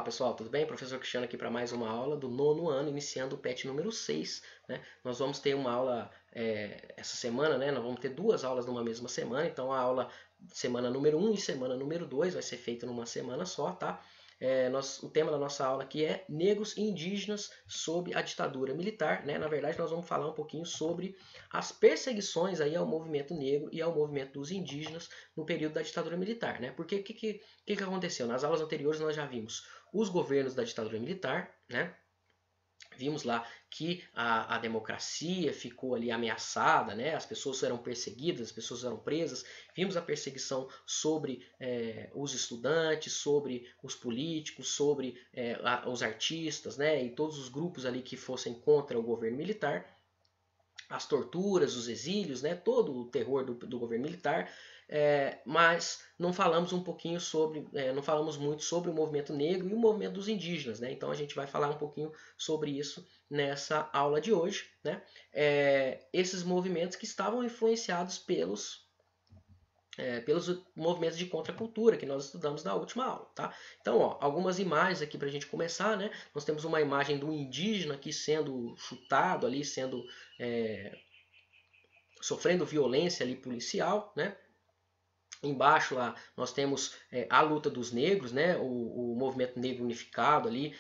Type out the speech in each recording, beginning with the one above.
pessoal, tudo bem? Professor Cristiano aqui para mais uma aula do nono ano, iniciando o PET número 6, né? Nós vamos ter uma aula essa semana, né? Nós vamos ter duas aulas numa mesma semana, então a aula semana número 1 e semana número 2 vai ser feita numa semana só, tá? O tema da nossa aula aqui é negros e indígenas sob a ditadura militar, né? Na verdade, nós vamos falar um pouquinho sobre as perseguições aí ao movimento negro e ao movimento dos indígenas no período da ditadura militar, né? Porque o que aconteceu? Nas aulas anteriores nós já vimos os governos da ditadura militar, né? Vimos lá que a democracia ficou ali ameaçada, né? As pessoas eram perseguidas, as pessoas eram presas. Vimos a perseguição sobre os estudantes, sobre os políticos, sobre os artistas, né? E todos os grupos ali que fossem contra o governo militar. As torturas, os exílios, né? Todo o terror do governo militar. Mas não falamos um pouquinho sobre, não falamos muito sobre o movimento negro e o movimento dos indígenas, né? Então a gente vai falar um pouquinho sobre isso nessa aula de hoje, né? Esses movimentos que estavam influenciados pelos movimentos de contracultura que nós estudamos na última aula, tá? Então, ó, algumas imagens aqui para a gente começar, né? Nós temos uma imagem do indígena aqui sendo chutado ali, sofrendo violência ali policial, né? Embaixo lá nós temos a luta dos negros, né? O movimento negro unificado ali,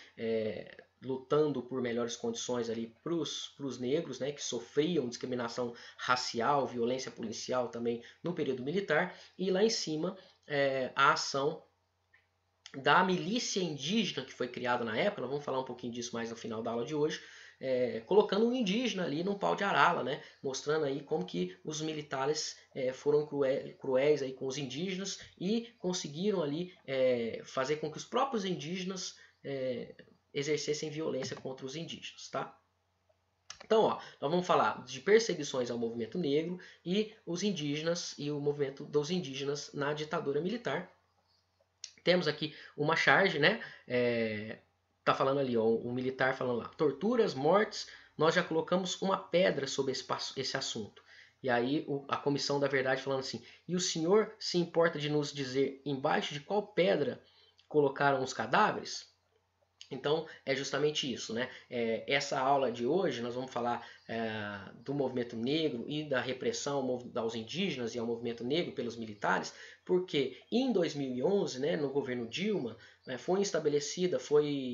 lutando por melhores condições ali para os negros, né? Que sofriam discriminação racial, violência policial também no período militar. E lá em cima a ação da milícia indígena que foi criada na época, nós vamos falar um pouquinho disso mais no final da aula de hoje, colocando um indígena ali num pau de arala, né? Mostrando aí como que os militares foram cruéis aí com os indígenas e conseguiram ali fazer com que os próprios indígenas exercessem violência contra os indígenas, tá? Então, ó, nós vamos falar de perseguições ao movimento negro e os indígenas e o movimento dos indígenas na ditadura militar. Temos aqui uma charge, né? Tá falando ali, ó, um militar falando lá, torturas, mortes, nós já colocamos uma pedra sobre esse assunto. E aí a Comissão da Verdade falando assim, e o senhor se importa de nos dizer embaixo de qual pedra colocaram os cadáveres? Então é justamente isso, né? Essa aula de hoje nós vamos falar do movimento negro e da repressão aos indígenas e ao movimento negro pelos militares, porque em 2011, né, no governo Dilma, foi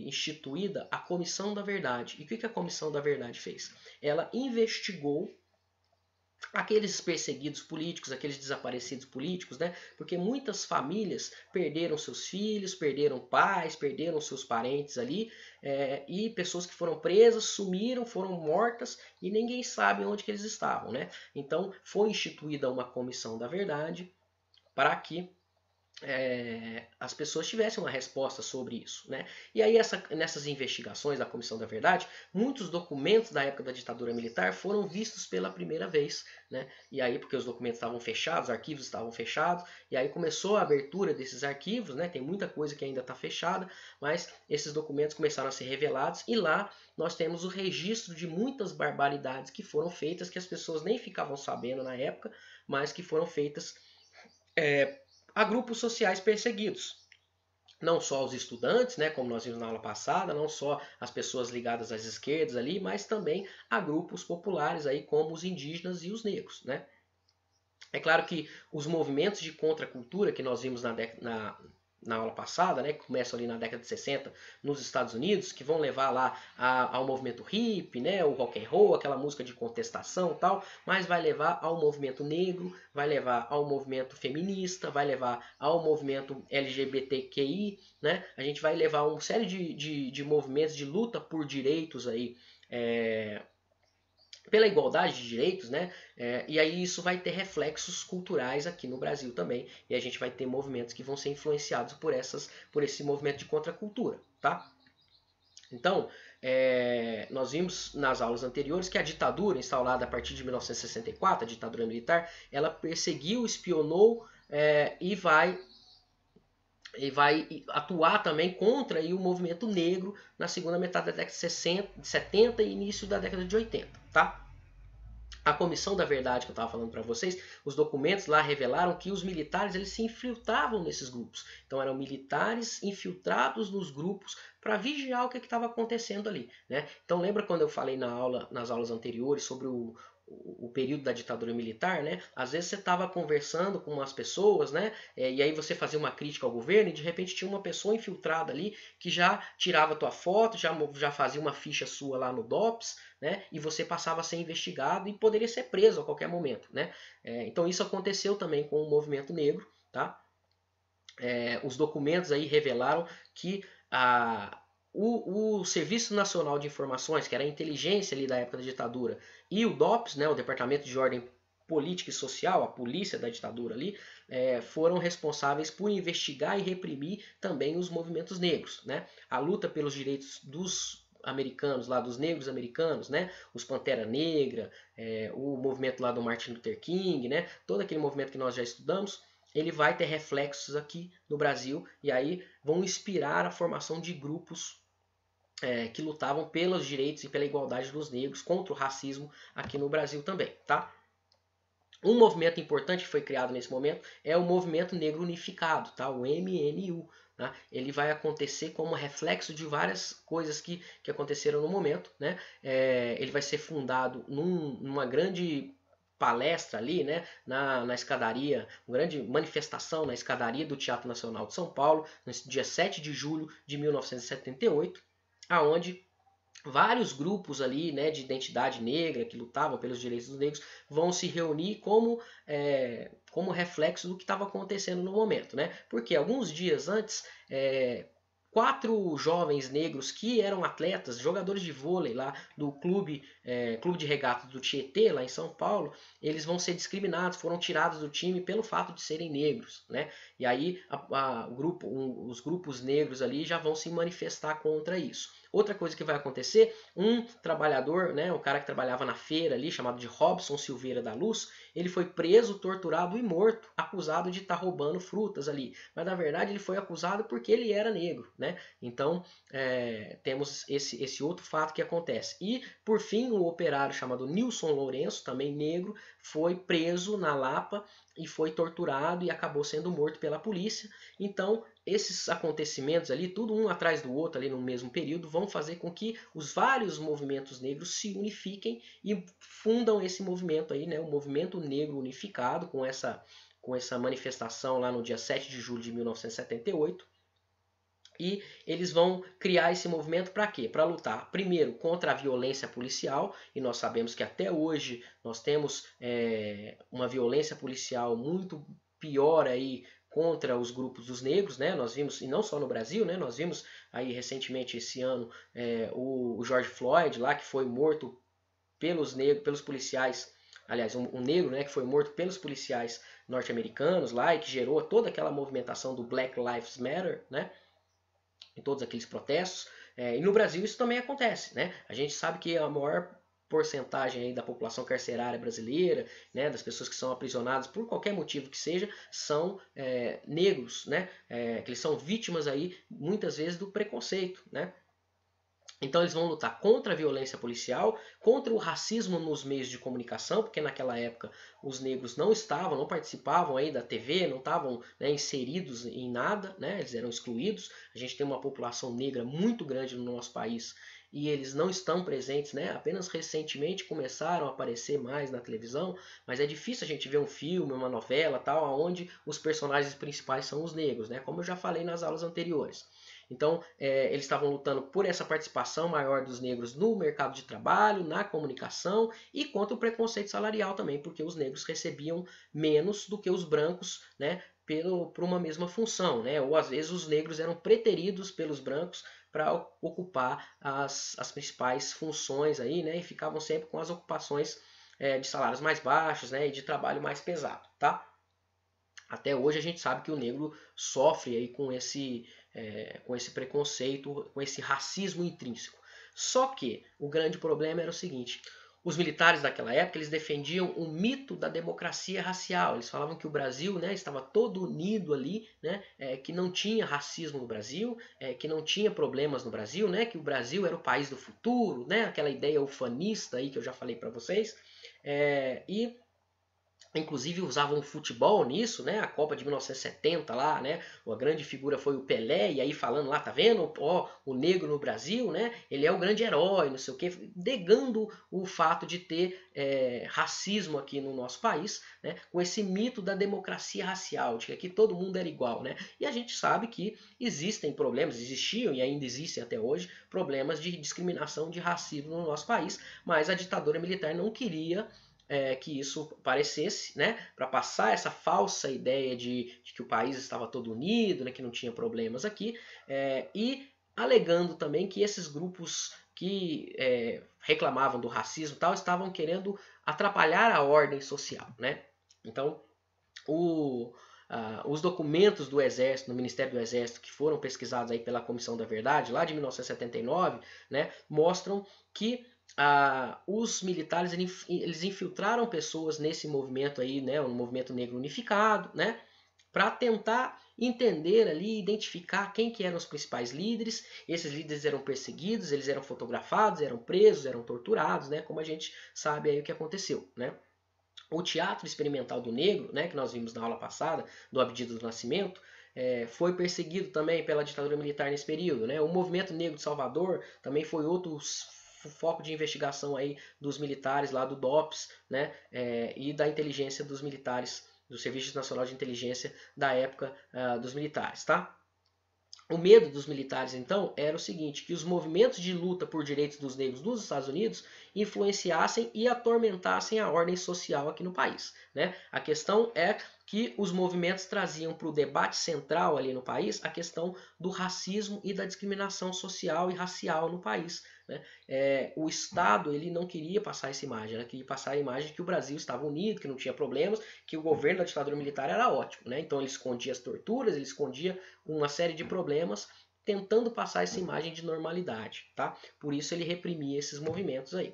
instituída a Comissão da Verdade. E o que a Comissão da Verdade fez? Ela investigou aqueles perseguidos políticos, aqueles desaparecidos políticos, né? Porque muitas famílias perderam seus filhos, perderam pais, perderam seus parentes ali, e pessoas que foram presas, sumiram, foram mortas e ninguém sabe onde que eles estavam, né? Então foi instituída uma comissão da verdade para que as pessoas tivessem uma resposta sobre isso, né? E aí nessas investigações da Comissão da Verdade, muitos documentos da época da ditadura militar foram vistos pela primeira vez, né? E aí porque os documentos estavam fechados, os arquivos estavam fechados, e aí começou a abertura desses arquivos, né? Tem muita coisa que ainda está fechada, mas esses documentos começaram a ser revelados e lá nós temos o registro de muitas barbaridades que foram feitas que as pessoas nem ficavam sabendo na época, mas que foram feitas a grupos sociais perseguidos. Não só os estudantes, né, como nós vimos na aula passada, não só as pessoas ligadas às esquerdas ali, mas também a grupos populares aí, como os indígenas e os negros, né? É claro que os movimentos de contracultura que nós vimos na aula passada, né, que começam ali na década de 60 nos Estados Unidos, que vão levar lá ao movimento hippie, né, o rock and roll, aquela música de contestação e tal, mas vai levar ao movimento negro, vai levar ao movimento feminista, vai levar ao movimento LGBTQI, né, a gente vai levar uma série de movimentos de luta por direitos aí, pela igualdade de direitos, né? E aí isso vai ter reflexos culturais aqui no Brasil também, e a gente vai ter movimentos que vão ser influenciados por esse movimento de contracultura, tá? Então, nós vimos nas aulas anteriores que a ditadura instaurada a partir de 1964, a ditadura militar, ela perseguiu, espionou e vai atuar também contra aí, o movimento negro na segunda metade da década de 70 e início da década de 80, tá? A Comissão da Verdade que eu estava falando para vocês, os documentos lá revelaram que os militares eles se infiltravam nesses grupos. Então eram militares infiltrados nos grupos para vigiar o que estava acontecendo ali, né? Então lembra quando eu falei nas aulas anteriores sobre o período da ditadura militar, né? Às vezes você estava conversando com umas pessoas, né? E aí você fazia uma crítica ao governo e de repente tinha uma pessoa infiltrada ali que já tirava tua foto, já fazia uma ficha sua lá no DOPS, né? E você passava a ser investigado e poderia ser preso a qualquer momento, né? Então isso aconteceu também com o movimento negro, tá? Os documentos aí revelaram que o Serviço Nacional de Informações, que era a inteligência ali da época da ditadura, e o DOPS, né, o Departamento de Ordem Política e Social, a polícia da ditadura ali, foram responsáveis por investigar e reprimir também os movimentos negros, né? A luta pelos direitos dos americanos, lá dos negros americanos, né? Os Pantera Negra, o movimento lá do Martin Luther King, né? Todo aquele movimento que nós já estudamos, ele vai ter reflexos aqui no Brasil e aí vão inspirar a formação de grupos que lutavam pelos direitos e pela igualdade dos negros, contra o racismo aqui no Brasil também, tá? Um movimento importante que foi criado nesse momento é o Movimento Negro Unificado, tá? O MNU. Tá? Ele vai acontecer como reflexo de várias coisas que aconteceram no momento, né? Ele vai ser fundado numa grande palestra ali, né, na escadaria, uma grande manifestação na escadaria do Teatro Nacional de São Paulo, no dia 7 de julho de 1978, aonde vários grupos ali, né, de identidade negra que lutavam pelos direitos dos negros vão se reunir como reflexo do que estava acontecendo no momento, né? Porque alguns dias antes 4 jovens negros que eram atletas, jogadores de vôlei lá do clube de regatas do Tietê, lá em São Paulo, eles vão ser discriminados, foram tirados do time pelo fato de serem negros, né? E aí os grupos negros ali já vão se manifestar contra isso. Outra coisa que vai acontecer, um trabalhador, né, um cara que trabalhava na feira ali, chamado de Robson Silveira da Luz, ele foi preso, torturado e morto, acusado de estar roubando frutas ali. Mas na verdade ele foi acusado porque ele era negro, né? Então temos esse outro fato que acontece. E por fim, um operário chamado Nilson Lourenço, também negro, foi preso na Lapa e foi torturado e acabou sendo morto pela polícia. Então esses acontecimentos ali, tudo um atrás do outro ali no mesmo período, vão fazer com que os vários movimentos negros se unifiquem e fundam esse movimento aí, né, o Movimento Negro Unificado, com essa manifestação lá no dia 7 de julho de 1978. E eles vão criar esse movimento para quê? Para lutar, primeiro, contra a violência policial, e nós sabemos que até hoje nós temos uma violência policial muito pior aí contra os grupos dos negros, né? Nós vimos, e não só no Brasil, né? Nós vimos aí recentemente esse ano o George Floyd lá, que foi morto pelos policiais, aliás, um negro, né, que foi morto pelos policiais norte-americanos lá e que gerou toda aquela movimentação do Black Lives Matter, né? Em todos aqueles protestos. E no Brasil isso também acontece, né? A gente sabe que a maior porcentagem aí da população carcerária brasileira, né, das pessoas que são aprisionadas por qualquer motivo que seja, são negros, né? Que eles são vítimas aí muitas vezes do preconceito, né? Então eles vão lutar contra a violência policial, contra o racismo nos meios de comunicação, porque naquela época os negros não participavam aí da TV, não estavam, né, inseridos em nada, né, eles eram excluídos. A gente tem uma população negra muito grande no nosso país e eles não estão presentes, né, apenas recentemente começaram a aparecer mais na televisão, mas é difícil a gente ver um filme, uma novela, tal, onde os personagens principais são os negros, né, como eu já falei nas aulas anteriores. Então, eles estavam lutando por essa participação maior dos negros no mercado de trabalho, na comunicação e contra o preconceito salarial também, porque os negros recebiam menos do que os brancos, né, por uma mesma função, né? Ou às vezes os negros eram preteridos pelos brancos para ocupar as principais funções aí, né? E ficavam sempre com as ocupações de salários mais baixos, né? E de trabalho mais pesado, tá? Até hoje a gente sabe que o negro sofre aí com esse preconceito, com esse racismo intrínseco. Só que o grande problema era o seguinte: os militares daquela época eles defendiam o mito da democracia racial. Eles falavam que o Brasil, né, estava todo unido ali, né, que não tinha racismo no Brasil, que não tinha problemas no Brasil, né, que o Brasil era o país do futuro, né, aquela ideia ufanista aí que eu já falei para vocês. E inclusive usavam o futebol nisso, né? A Copa de 1970 lá, né? A grande figura foi o Pelé, e aí falando lá, tá vendo? Ó, o negro no Brasil, né? Ele é o grande herói, não sei o quê, negando o fato de ter racismo aqui no nosso país, né? Com esse mito da democracia racial, de que aqui todo mundo era igual, né? E a gente sabe que existem problemas, existiam e ainda existem até hoje, problemas de discriminação, de racismo no nosso país, mas a ditadura militar não queria que isso parecesse, né, para passar essa falsa ideia de que o país estava todo unido, né, que não tinha problemas aqui, e alegando também que esses grupos que reclamavam do racismo e tal estavam querendo atrapalhar a ordem social, né? Então, os documentos do Exército, no Ministério do Exército, que foram pesquisados aí pela Comissão da Verdade, lá de 1979, né, mostram que os militares eles infiltraram pessoas nesse movimento aí, né, o movimento negro unificado, né, para tentar entender ali, identificar quem que eram os principais líderes. Esses líderes eram perseguidos, eles eram fotografados, eram presos, eram torturados, né, como a gente sabe aí o que aconteceu, né. O teatro experimental do negro, né, que nós vimos na aula passada, do Abdido do Nascimento, foi perseguido também pela ditadura militar nesse período, né. O movimento negro de Salvador também foi outro foco de investigação aí dos militares lá do DOPS, né, e da inteligência dos militares, do Serviço Nacional de Inteligência da época dos militares, tá? O medo dos militares, então, era o seguinte, que os movimentos de luta por direitos dos negros nos Estados Unidos influenciassem e atormentassem a ordem social aqui no país, né? A questão é que os movimentos traziam para o debate central ali no país a questão do racismo e da discriminação social e racial no país, né? O Estado ele não queria passar essa imagem, ele queria passar a imagem de que o Brasil estava unido, que não tinha problemas, que o governo da ditadura militar era ótimo, né? Então ele escondia as torturas, ele escondia uma série de problemas, tentando passar essa imagem de normalidade, tá? Por isso ele reprimia esses movimentos aí.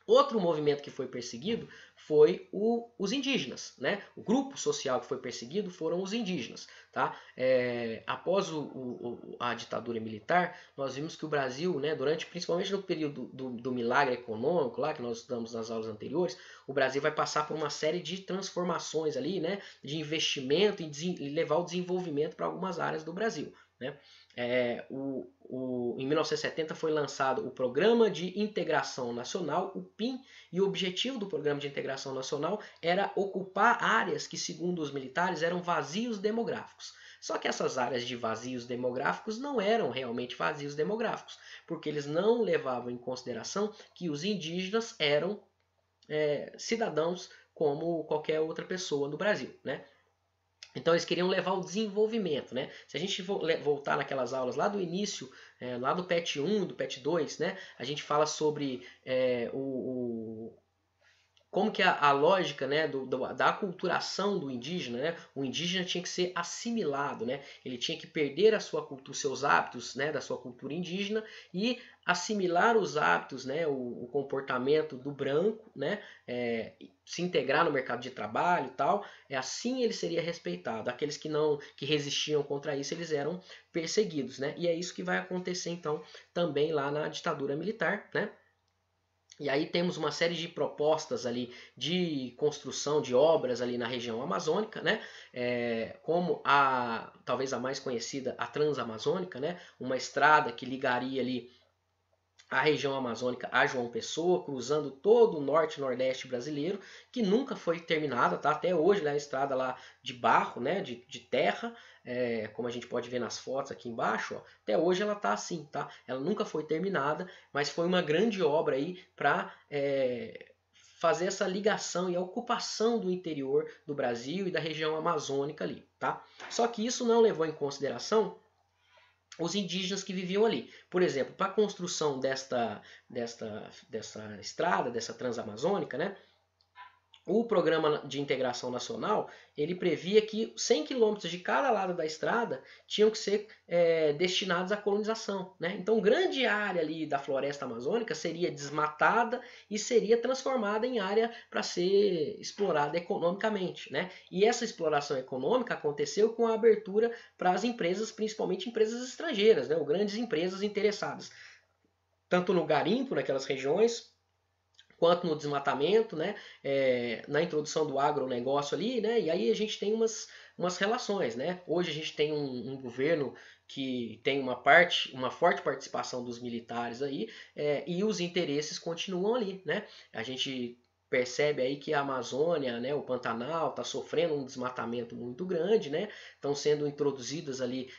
Outro movimento que foi perseguido foi os indígenas, né? O grupo social que foi perseguido foram os indígenas, tá? Após a ditadura militar, nós vimos que o Brasil, né, principalmente no período do milagre econômico, lá que nós estudamos nas aulas anteriores, o Brasil vai passar por uma série de transformações ali, né, de investimento e levar o desenvolvimento para algumas áreas do Brasil, né? Em 1970 foi lançado o Programa de Integração Nacional, o PIN, e o objetivo do Programa de Integração Nacional era ocupar áreas que, segundo os militares, eram vazios demográficos. Só que essas áreas de vazios demográficos não eram realmente vazios demográficos, porque eles não levavam em consideração que os indígenas eram cidadãos como qualquer outra pessoa no Brasil, né? Então eles queriam levar o desenvolvimento, né? Se a gente voltar naquelas aulas lá do início, lá do PET 1, do PET 2, né? A gente fala sobre como que a lógica, né, da aculturação do indígena, né? O indígena tinha que ser assimilado, né? Ele tinha que perder a sua cultura, seus hábitos, né, da sua cultura indígena e assimilar os hábitos, né, o comportamento do branco, né, se integrar no mercado de trabalho e tal. Assim ele seria respeitado. Aqueles que resistiam contra isso, eles eram perseguidos, né? E é isso que vai acontecer então também lá na ditadura militar, né? E aí temos uma série de propostas ali de construção de obras ali na região amazônica, né? Como talvez a mais conhecida, a Transamazônica, né? Uma estrada que ligaria ali a região amazônica a João Pessoa, cruzando todo o norte e nordeste brasileiro, que nunca foi terminada, tá? Até hoje é a estrada lá de barro, né? De terra, como a gente pode ver nas fotos aqui embaixo, ó, até hoje ela tá assim, tá? Ela nunca foi terminada, mas foi uma grande obra aí para fazer essa ligação e a ocupação do interior do Brasil e da região amazônica ali, tá? Só que isso não levou em consideração os indígenas que viviam ali. Por exemplo, para a construção dessa estrada, dessa transamazônica, né, o Programa de Integração Nacional ele previa que 100 quilômetros de cada lado da estrada tinham que ser destinados à colonização, né? Então, grande área ali da floresta amazônica seria desmatada e seria transformada em área para ser explorada economicamente, né? E essa exploração econômica aconteceu com a abertura para as empresas, principalmente empresas estrangeiras, né? Ou grandes empresas interessadas, tanto no garimpo naquelas regiões, quanto no desmatamento, né, na introdução do agronegócio ali, né, e aí a gente tem umas relações, né? Hoje a gente tem um governo que tem uma forte participação dos militares aí, e os interesses continuam ali, né? A gente percebe aí que a Amazônia, né, o Pantanal, está sofrendo um desmatamento muito grande, né? Estão sendo introduzidas ali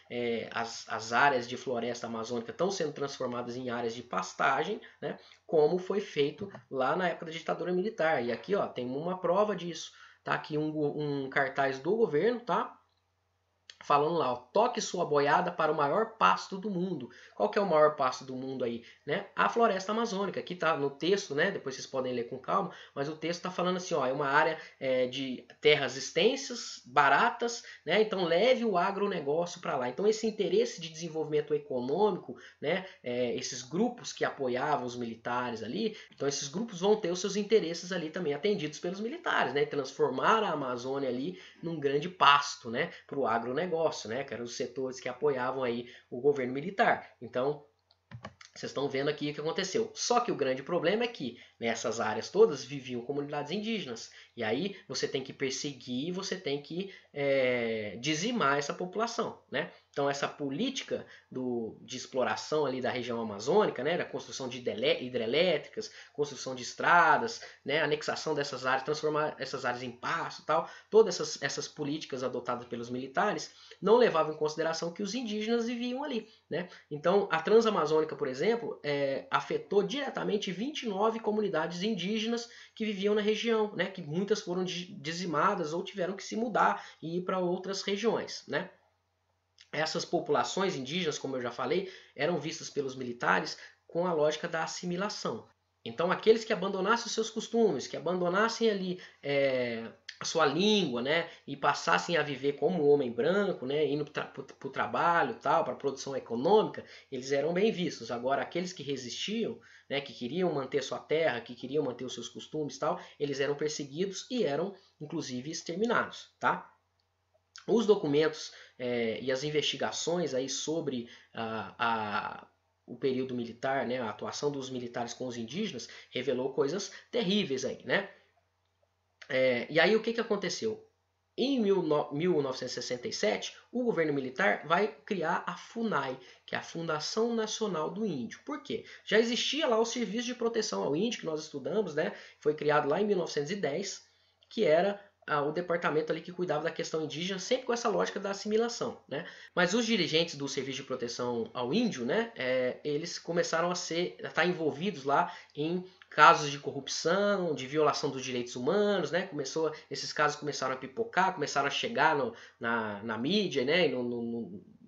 as áreas de floresta amazônica, estão sendo transformadas em áreas de pastagem, né? Como foi feito lá na época da ditadura militar. E aqui, ó, tem uma prova disso. Tá aqui um cartaz do governo, tá? Falando lá, ó, toque sua boiada para o maior pasto do mundo. Qual que é o maior pasto do mundo aí? Né? A floresta amazônica. Aqui tá no texto, né? Depois vocês podem ler com calma, mas o texto está falando assim, ó, é uma área de terras extensas, baratas, né? Então leve o agronegócio para lá. Então esse interesse de desenvolvimento econômico, né? Esses grupos que apoiavam os militares ali, então esses grupos vão ter os seus interesses ali também atendidos pelos militares, né? Transformar a Amazônia ali num grande pasto, né? Para o agronegócio. Né, que eram os setores que apoiavam aí o governo militar. Então, vocês estão vendo aqui o que aconteceu. Só que o grande problema é que nessas áreas todas viviam comunidades indígenas. E aí você tem que perseguir, você tem que dizimar essa população, né? Então essa política de exploração ali da região amazônica, né, da construção de hidrelétricas, construção de estradas, né, anexação dessas áreas, transformar essas áreas em pasto e tal, todas essas políticas adotadas pelos militares não levavam em consideração que os indígenas viviam ali, né? Então a Transamazônica, por exemplo, afetou diretamente 29 comunidades indígenas que viviam na região, né, que muitas foram dizimadas ou tiveram que se mudar e ir para outras regiões, né? Essas populações indígenas, como eu já falei, eram vistas pelos militares com a lógica da assimilação. Então, aqueles que abandonassem os seus costumes, que abandonassem ali a sua língua, né, e passassem a viver como homem branco, né, indo para o trabalho, tal, para a produção econômica, eles eram bem vistos. Agora, aqueles que resistiam, né, que queriam manter sua terra, que queriam manter os seus costumes, tal, eles eram perseguidos e eram, inclusive, exterminados, tá? Os documentos e as investigações aí sobre o período militar, né, a atuação dos militares com os indígenas, revelou coisas terríveis aí, né? E aí o que aconteceu? Em 1967, o governo militar vai criar a FUNAI, que é a Fundação Nacional do Índio. Por quê? Já existia lá o Serviço de Proteção ao Índio, que nós estudamos, né? Foi criado lá em 1910, que era o departamento ali que cuidava da questão indígena, sempre com essa lógica da assimilação, né? Mas os dirigentes do Serviço de Proteção ao Índio, né, eles começaram a estar envolvidos lá em casos de corrupção, de violação dos direitos humanos, né? Esses casos começaram a pipocar, começaram a chegar na mídia, né?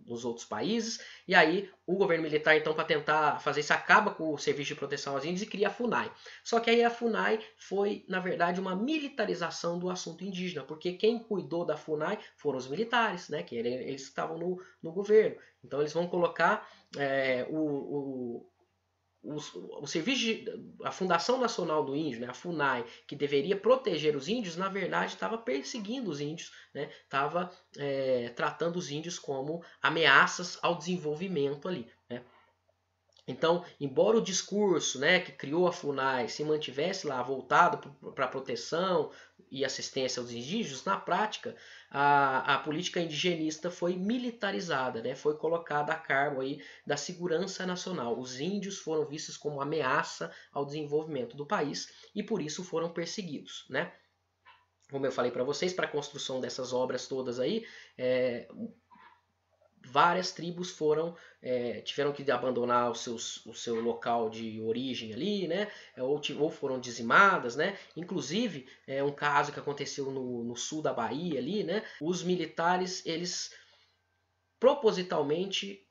Nos outros países. E aí o governo militar, então, para tentar fazer isso, acaba com o Serviço de Proteção aos Índios e cria a FUNAI. Só que aí a FUNAI foi, na verdade, uma militarização do assunto indígena, porque quem cuidou da FUNAI foram os militares, né? Que eles estavam no governo. Então eles vão colocar o serviço a Fundação Nacional do Índio, né, a FUNAI, que deveria proteger os índios, na verdade estava perseguindo os índios, né, estava tratando os índios como ameaças ao desenvolvimento ali, né. Então, embora o discurso, né, que criou a FUNAI se mantivesse lá voltado para a proteção e assistência aos indígenas, na prática a política indigenista foi militarizada, né, foi colocada a cargo aí da segurança nacional. Os índios foram vistos como ameaça ao desenvolvimento do país e por isso foram perseguidos, né. Como eu falei para vocês, para a construção dessas obras todas aí, várias tribos tiveram que abandonar o seu local de origem ali, né? Ou foram dizimadas, né? Inclusive, um caso que aconteceu no sul da Bahia ali, né? Os militares, eles propositalmente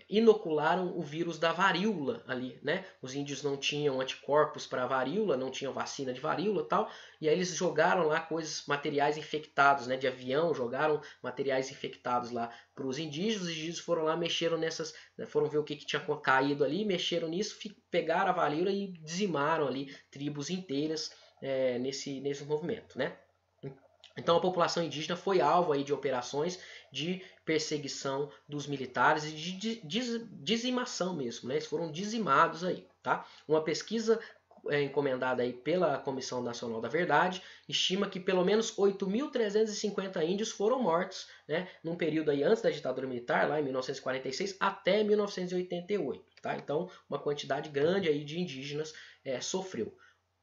inocularam o vírus da varíola ali, né? Os índios não tinham anticorpos para a varíola, não tinham vacina de varíola e tal, e aí eles jogaram lá materiais infectados, né? De avião, jogaram materiais infectados lá para os indígenas foram lá, mexeram nessas, foram ver o que tinha caído ali, mexeram nisso, pegaram a varíola e dizimaram ali tribos inteiras nesse movimento, né? Então a população indígena foi alvo aí de operações de perseguição dos militares e de dizimação mesmo, né? Eles foram dizimados aí, tá? Uma pesquisa encomendada aí pela Comissão Nacional da Verdade, estima que pelo menos 8.350 índios foram mortos, né, num período aí antes da ditadura militar, lá em 1946 até 1988. Tá? Então, uma quantidade grande aí de indígenas sofreu.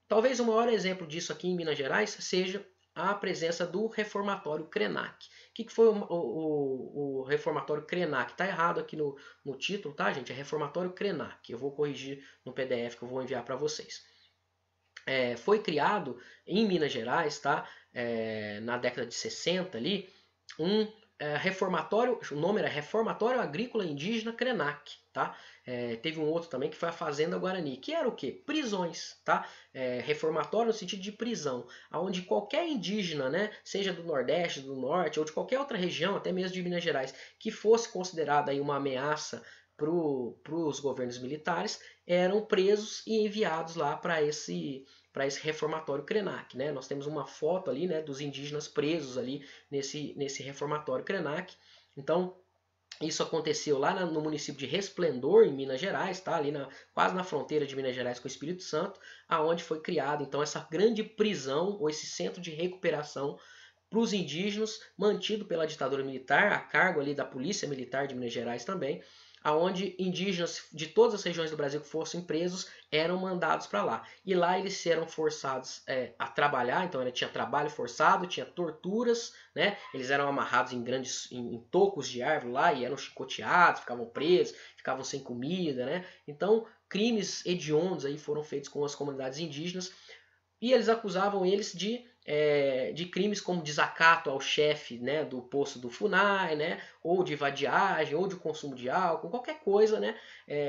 Talvez o maior exemplo disso aqui em Minas Gerais seja a presença do reformatório Krenak. O que foi o reformatório Krenak? Está errado aqui no título, tá, gente? É reformatório Krenak. Eu vou corrigir no PDF que eu vou enviar para vocês. Foi criado em Minas Gerais, tá? Na década de 60 ali, um reformatório, o nome era Reformatório Agrícola Indígena Krenak, tá? Teve um outro também que foi a Fazenda Guarani, que era o quê? Prisões, tá? Reformatório no sentido de prisão, onde qualquer indígena, né, seja do Nordeste, do Norte ou de qualquer outra região, até mesmo de Minas Gerais, que fosse considerada aí uma ameaça para os governos militares, eram presos e enviados lá para esse reformatório Krenak, né? Nós temos uma foto ali, né, dos indígenas presos ali nesse reformatório Krenak. Então, isso aconteceu lá no município de Resplendor, em Minas Gerais, tá? Ali quase na fronteira de Minas Gerais com o Espírito Santo, aonde foi criada então essa grande prisão ou esse centro de recuperação para os indígenas, mantido pela ditadura militar, a cargo ali da Polícia Militar de Minas Gerais também, aonde indígenas de todas as regiões do Brasil que fossem presos eram mandados para lá. E lá eles eram forçados a trabalhar, então tinha trabalho forçado, tinha torturas, né? Eles eram amarrados em tocos de árvore lá e eram chicoteados, ficavam presos, ficavam sem comida, né? Então, crimes hediondos aí foram feitos com as comunidades indígenas e eles acusavam eles de crimes como desacato ao chefe, né, do posto do FUNAI, né, ou de vadiagem, ou de consumo de álcool, qualquer coisa, né.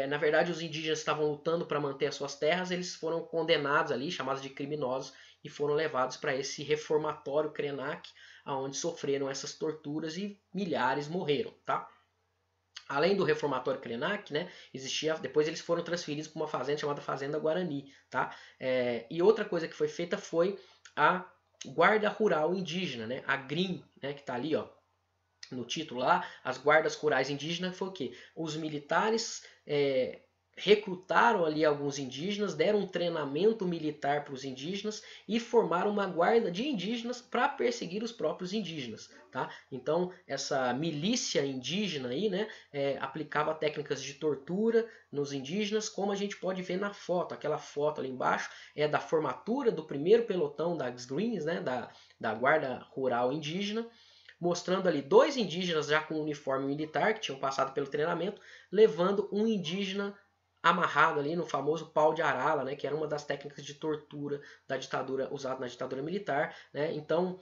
Na verdade, os indígenas estavam lutando para manter as suas terras, eles foram condenados ali, chamados de criminosos, e foram levados para esse reformatório Krenak, onde sofreram essas torturas e milhares morreram, tá? Além do reformatório Krenak, né, depois eles foram transferidos para uma fazenda chamada Fazenda Guarani, tá? E outra coisa que foi feita foi a Guarda Rural Indígena, né, a GRIM, né, que está ali, ó, no título lá, as guardas rurais indígenas, foi o quê? Os militares recrutaram ali alguns indígenas, deram um treinamento militar para os indígenas e formaram uma guarda de indígenas para perseguir os próprios indígenas, tá? Então essa milícia indígena aí, né, aplicava técnicas de tortura nos indígenas, como a gente pode ver na foto. Aquela foto ali embaixo é da formatura do primeiro pelotão das Greens, né, da guarda rural indígena, mostrando ali 2 indígenas já com uniforme militar, que tinham passado pelo treinamento, levando um indígena amarrado ali no famoso pau de arara, né, que era uma das técnicas de tortura da ditadura usada na ditadura militar, né? Então,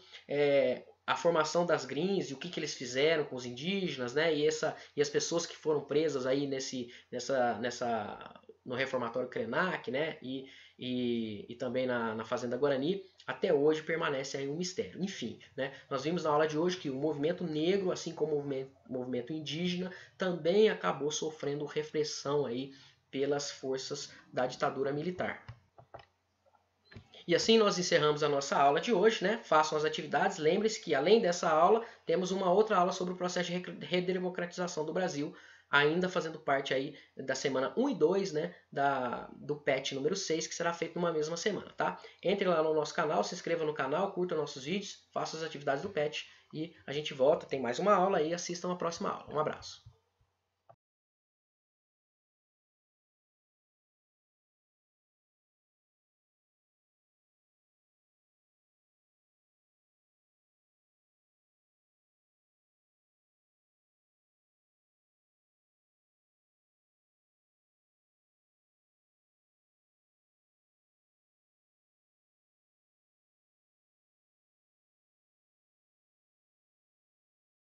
a formação das Greens e o que eles fizeram com os indígenas, né, e as pessoas que foram presas aí no reformatório Krenak, né, e também na Fazenda Guarani, até hoje permanece aí um mistério. Enfim, né, nós vimos na aula de hoje que o movimento negro, assim como o movimento indígena, também acabou sofrendo repressão aí pelas forças da ditadura militar. E assim nós encerramos a nossa aula de hoje, né? Façam as atividades. Lembre-se que além dessa aula, temos uma outra aula sobre o processo de redemocratização do Brasil, ainda fazendo parte aí da semana 1 e 2, né, do PET número 6, que será feito numa mesma semana, tá? Entre lá no nosso canal, se inscreva no canal, curta nossos vídeos, faça as atividades do PET e a gente volta, tem mais uma aula e assistam a próxima aula. Um abraço.